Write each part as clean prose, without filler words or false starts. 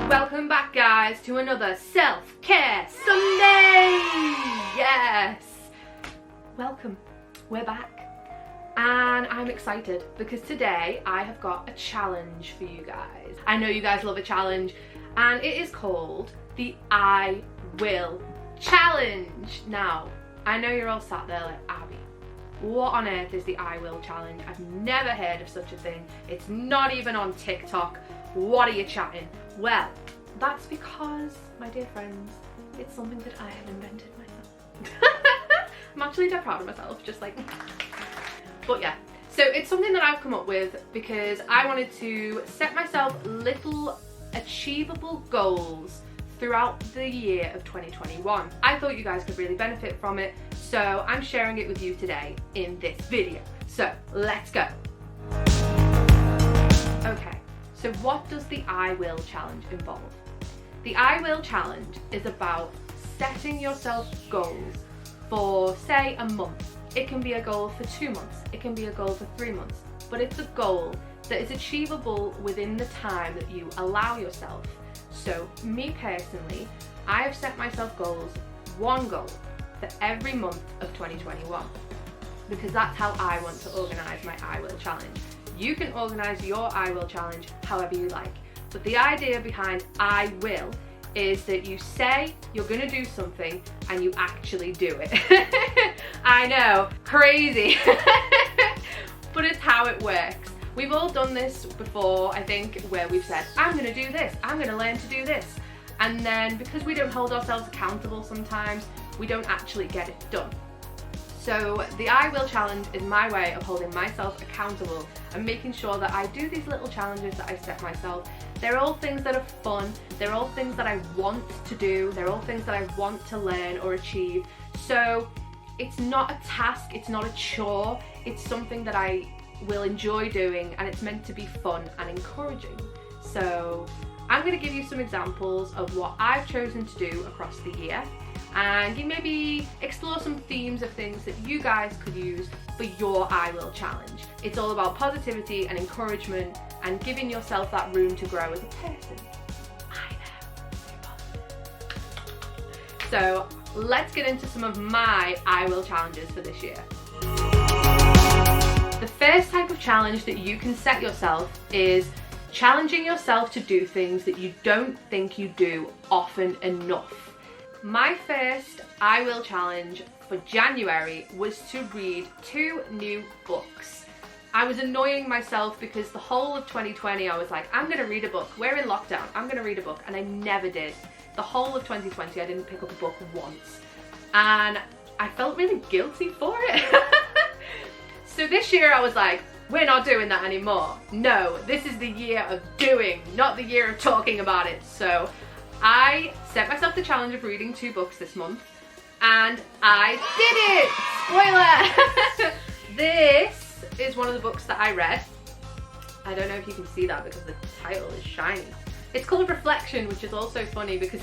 Welcome back, guys, to another Self-Care Sunday! Yes! Welcome. We're back. And I'm excited because today I have got a challenge for you guys. I know you guys love a challenge, and it is called the I Will Challenge. Now, I know you're all sat there like, Abby, what on earth is the I Will Challenge? I've never heard of such a thing. It's not even on TikTok. What are you chatting? Well, that's because, my dear friends, it's something that I have invented myself. I'm actually dead proud of myself, just like, but yeah. So it's something that I've come up with because I wanted to set myself little achievable goals throughout the year of 2021. I thought you guys could really benefit from it, so I'm sharing it with you today in this video. So let's go. Okay, so what does the I Will Challenge involve? The I Will Challenge is about setting yourself goals for, say, a month. It can be a goal for 2 months, it can be a goal for 3 months, but it's a goal that is achievable within the time that you allow yourself. So me personally, I have set myself goals, one goal for every month of 2021, because that's how I want to organise my I Will Challenge. You can organise your I Will Challenge however you like, but the idea behind I Will is that you say you're gonna do something and you actually do it. I know, crazy, but it's how it works. We've all done this before, I think, where we've said, I'm gonna do this, I'm gonna learn to do this. And then because we don't hold ourselves accountable sometimes, we don't actually get it done. So the I Will Challenge is my way of holding myself accountable and making sure that I do these little challenges that I set myself. They're all things that are fun, they're all things that I want to do, they're all things that I want to learn or achieve. So it's not a task, it's not a chore, it's something that I will enjoy doing, and it's meant to be fun and encouraging. So I'm going to give you some examples of what I've chosen to do across the year, and you maybe explore some themes of things that you guys could use for your I Will Challenge. It's all about positivity and encouragement and giving yourself that room to grow as a person. I know. So let's get into some of my I Will challenges for this year. The first type of challenge that you can set yourself is challenging yourself to do things that you don't think you do often enough. My first I Will challenge for January was to read 2 new books. I was annoying myself because the whole of 2020 I was like, I'm gonna read a book, we're in lockdown, I'm gonna read a book, and I never did. The whole of 2020 I didn't pick up a book once, and I felt really guilty for it. So this year I was like, we're not doing that anymore. No, this is the year of doing, not the year of talking about it. So I set myself the challenge of reading 2 books this month, and I did it! Spoiler! This is one of the books that I read. I don't know if you can see that because the title is shiny. It's called Reflection, which is also funny because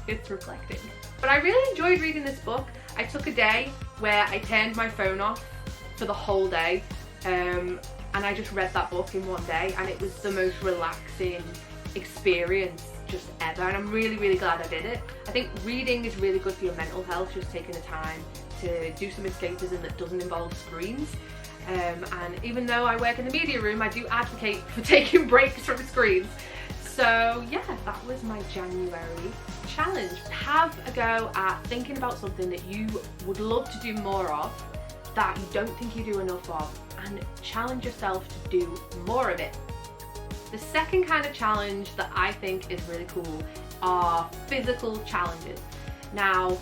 it's reflecting. But I really enjoyed reading this book. I took a day where I turned my phone off for the whole day, and I just read that book in one day, and it was the most relaxing experience just ever, and I'm really, really glad I did it. I think reading is really good for your mental health, just taking the time to do some escapism that doesn't involve screens. And even though I work in the media room, I do advocate for taking breaks from screens. So yeah, that was my January challenge. Have a go at thinking about something that you would love to do more of, that you don't think you do enough of, and challenge yourself to do more of it. The second kind of challenge that I think is really cool are physical challenges. Now,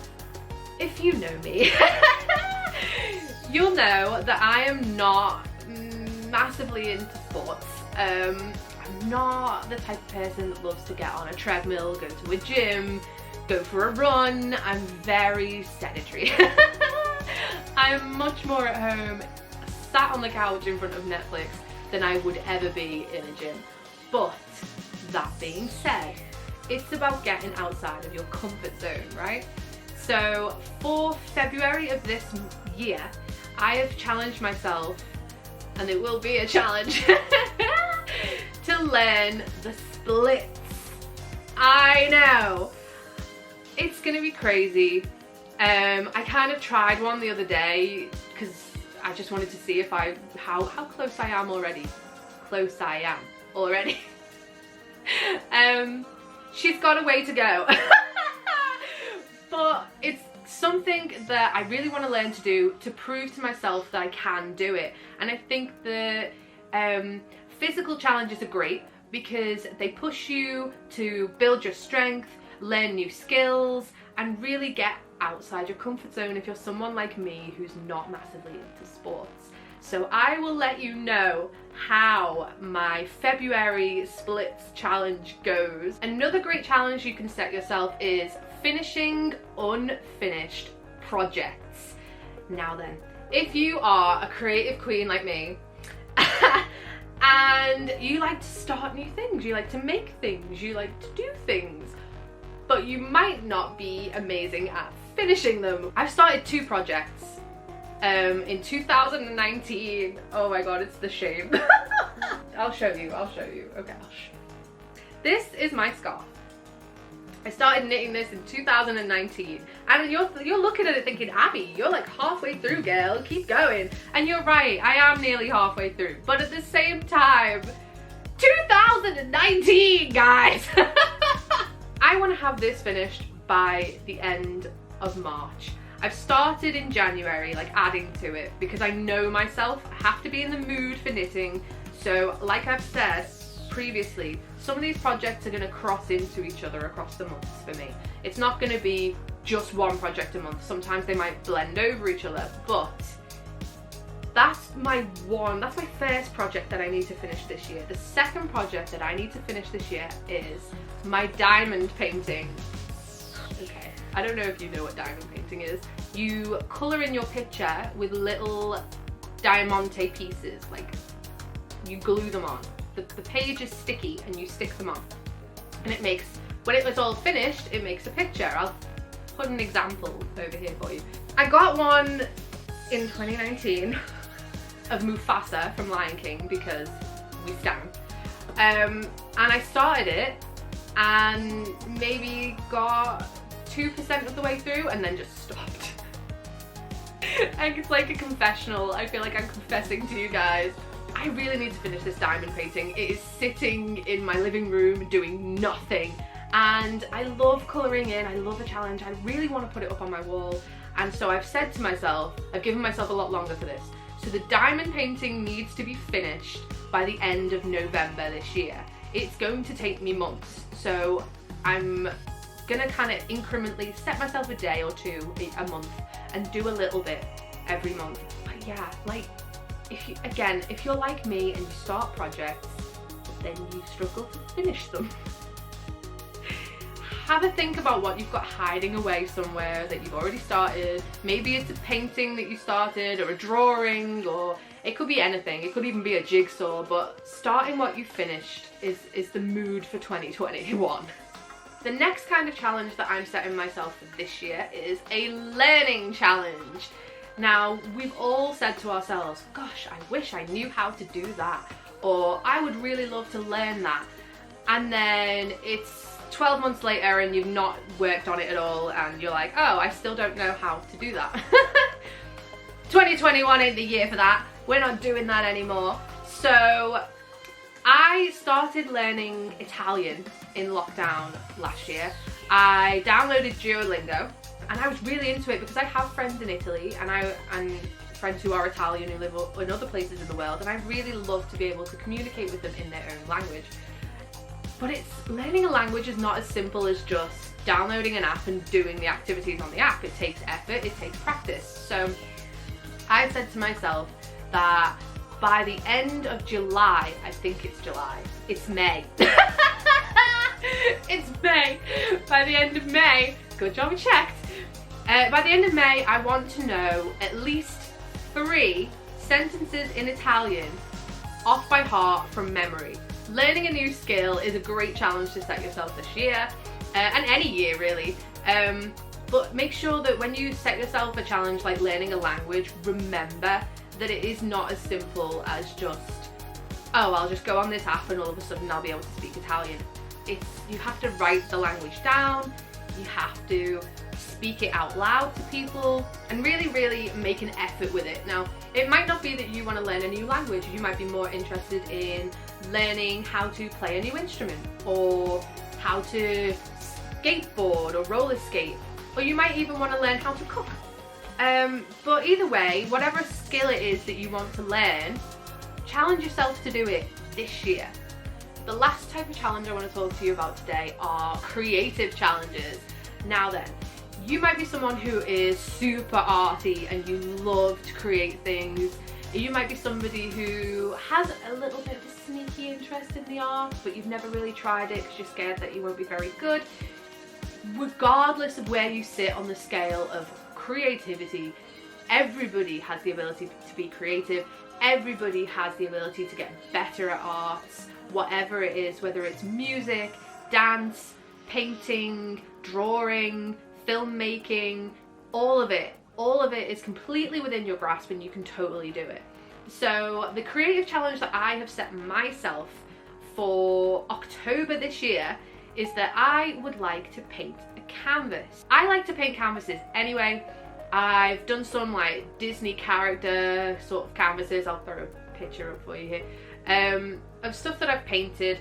if you know me, you'll know that I am not massively into sports. I'm not the type of person that loves to get on a treadmill, go to a gym, go for a run. I'm very sedentary. I'm much more at home, sat on the couch in front of Netflix, than I would ever be in a gym. But that being said, it's about getting outside of your comfort zone, right? So for February of this year, I have challenged myself, and it will be a challenge, to learn the splits I know. It's gonna be crazy. I kind of tried one the other day because I just wanted to see if how close I am already. Close I am already. She's got a way to go. But it's something that I really want to learn to do to prove to myself that I can do it. And I think the physical challenges are great because they push you to build your strength, learn new skills, and really get outside your comfort zone if you're someone like me who's not massively into sports. So I will let you know how my February splits challenge goes. Another great challenge you can set yourself is finishing unfinished projects. Now then, if you are a creative queen like me and you like to start new things, you like to make things, you like to do things, but you might not be amazing at finishing them. I've started 2 projects in 2019. Oh my god, it's the shame. I'll show you. Okay, I'll show you. This is my scarf. I started knitting this in 2019, and you're looking at it thinking, Abby, you're like halfway through, girl, keep going. And you're right, I am nearly halfway through, but at the same time, 2019, guys. I want to have this finished by the end of March. I've started in January, like adding to it, because I know myself, I have to be in the mood for knitting. So like I've said previously, some of these projects are going to cross into each other across the months for me. It's not going to be just one project a month. Sometimes they might blend over each other, but that's my first project that I need to finish this year. The second project that I need to finish this year is my diamond painting. Okay, I don't know if you know what diamond painting is. You colour in your picture with little diamante pieces, like you glue them on. The page is sticky and you stick them on. And it makes, when it was all finished, it makes a picture. I'll put an example over here for you. I got one in 2019 of Mufasa from Lion King because we stand. And I started it and maybe got 2% of the way through and then just stopped. And it's like a confessional. I feel like I'm confessing to you guys. I really need to finish this diamond painting. It is sitting in my living room doing nothing. And I love colouring in, I love a challenge. I really want to put it up on my wall. And so I've said to myself, I've given myself a lot longer for this. So the diamond painting needs to be finished by the end of November this year. It's going to take me months. So I'm gonna kind of incrementally set myself a day or 2 a month and do a little bit every month. But yeah, like, if you're like me and you start projects, but then you struggle to finish them, have a think about what you've got hiding away somewhere that you've already started. Maybe it's a painting that you started, or a drawing, or it could be anything. It could even be a jigsaw, but starting what you finished is the mood for 2021. The next kind of challenge that I'm setting myself for this year is a learning challenge. Now, we've all said to ourselves, gosh, I wish I knew how to do that, or I would really love to learn that. And then it's 12 months later and you've not worked on it at all, and you're like, oh, I still don't know how to do that. 2021 ain't the year for that. We're not doing that anymore. So I started learning Italian in lockdown last year. I downloaded Duolingo. And I was really into it because I have friends in Italy and friends who are Italian who live in other places in the world, and I really love to be able to communicate with them in their own language. But learning a language is not as simple as just downloading an app and doing the activities on the app. It takes effort, it takes practice. So I said to myself that by the end of July, I think it's July, it's May. It's May. By the end of May, good job we checked. By the end of May, I want to know at least 3 sentences in Italian off by heart from memory. Learning a new skill is a great challenge to set yourself this year, and any year really. But make sure that when you set yourself a challenge like learning a language, remember that it is not as simple as just, oh, I'll just go on this app and all of a sudden I'll be able to speak Italian. you have to write the language down, you have to speak it out loud to people, and really make an effort with it. Now, it might not be that you want to learn a new language. You might be more interested in learning how to play a new instrument, or how to skateboard or roller skate, or you might even want to learn how to cook. But either way, whatever skill it is that you want to learn, challenge yourself to do it this year. The last type of challenge I want to talk to you about today are creative challenges. Now then, you might be someone who is super arty and you love to create things. You might be somebody who has a little bit of a sneaky interest in the art, but you've never really tried it because you're scared that you won't be very good. Regardless of where you sit on the scale of creativity, everybody has the ability to be creative. Everybody has the ability to get better at arts, whatever it is, whether it's music, dance, painting, drawing, filmmaking, all of it is completely within your grasp and you can totally do it. So the creative challenge that I have set myself for October this year is that I would like to paint a canvas. I like to paint canvases anyway. I've done some like Disney character sort of canvases. I'll throw a picture up for you here of stuff that I've painted.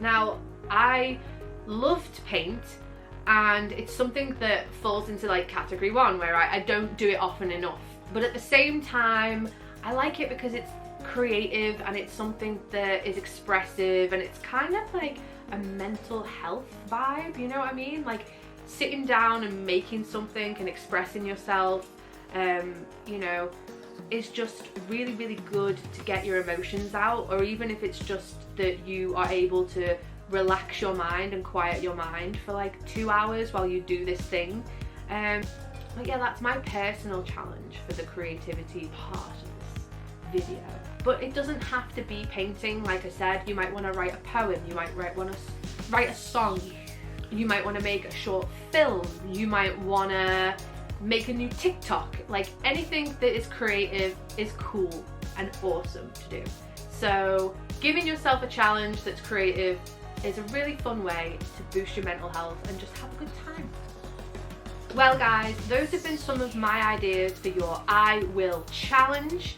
Now, I love to paint, and it's something that falls into like category 1 where I don't do it often enough, but at the same time I like it because it's creative and it's something that is expressive, and it's kind of like a mental health vibe, you know what I mean? Like sitting down and making something and expressing yourself, you know, is just really good to get your emotions out, or even if it's just that you are able to relax your mind and quiet your mind for like 2 hours while you do this thing. But yeah, that's my personal challenge for the creativity part of this video. But it doesn't have to be painting. Like I said, you might want to write a poem, you might want to write a song, you might want to make a short film, you might want to make a new TikTok. Like anything that is creative is cool and awesome to do. So giving yourself a challenge that's creative is a really fun way to boost your mental health and just have a good time. Well guys, those have been some of my ideas for your I Will challenge.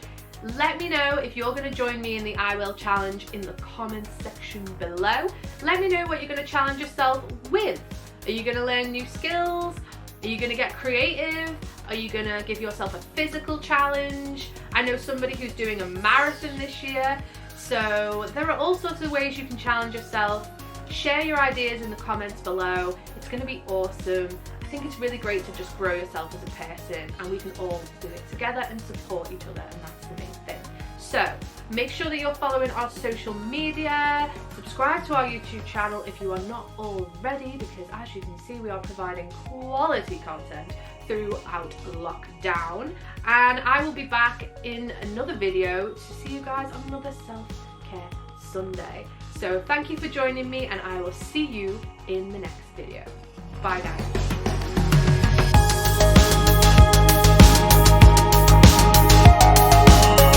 Let me know if you're going to join me in the I Will challenge in the comments section below. Let me know what you're going to challenge yourself with. Are you going to learn new skills? Are you going to get creative? Are you going to give yourself a physical challenge? I know somebody who's doing a marathon this year. So there are all sorts of ways you can challenge yourself. Share your ideas in the comments below. It's going to be awesome. I think it's really great to just grow yourself as a person, and we can all do it together and support each other, and that's the main thing. So make sure that you're following our social media, subscribe to our YouTube channel if you are not already, because as you can see, we are providing quality content throughout lockdown, and I will be back in another video to see you guys on another self-care Sunday. So thank you for joining me, and I will see you in the next video. Bye guys.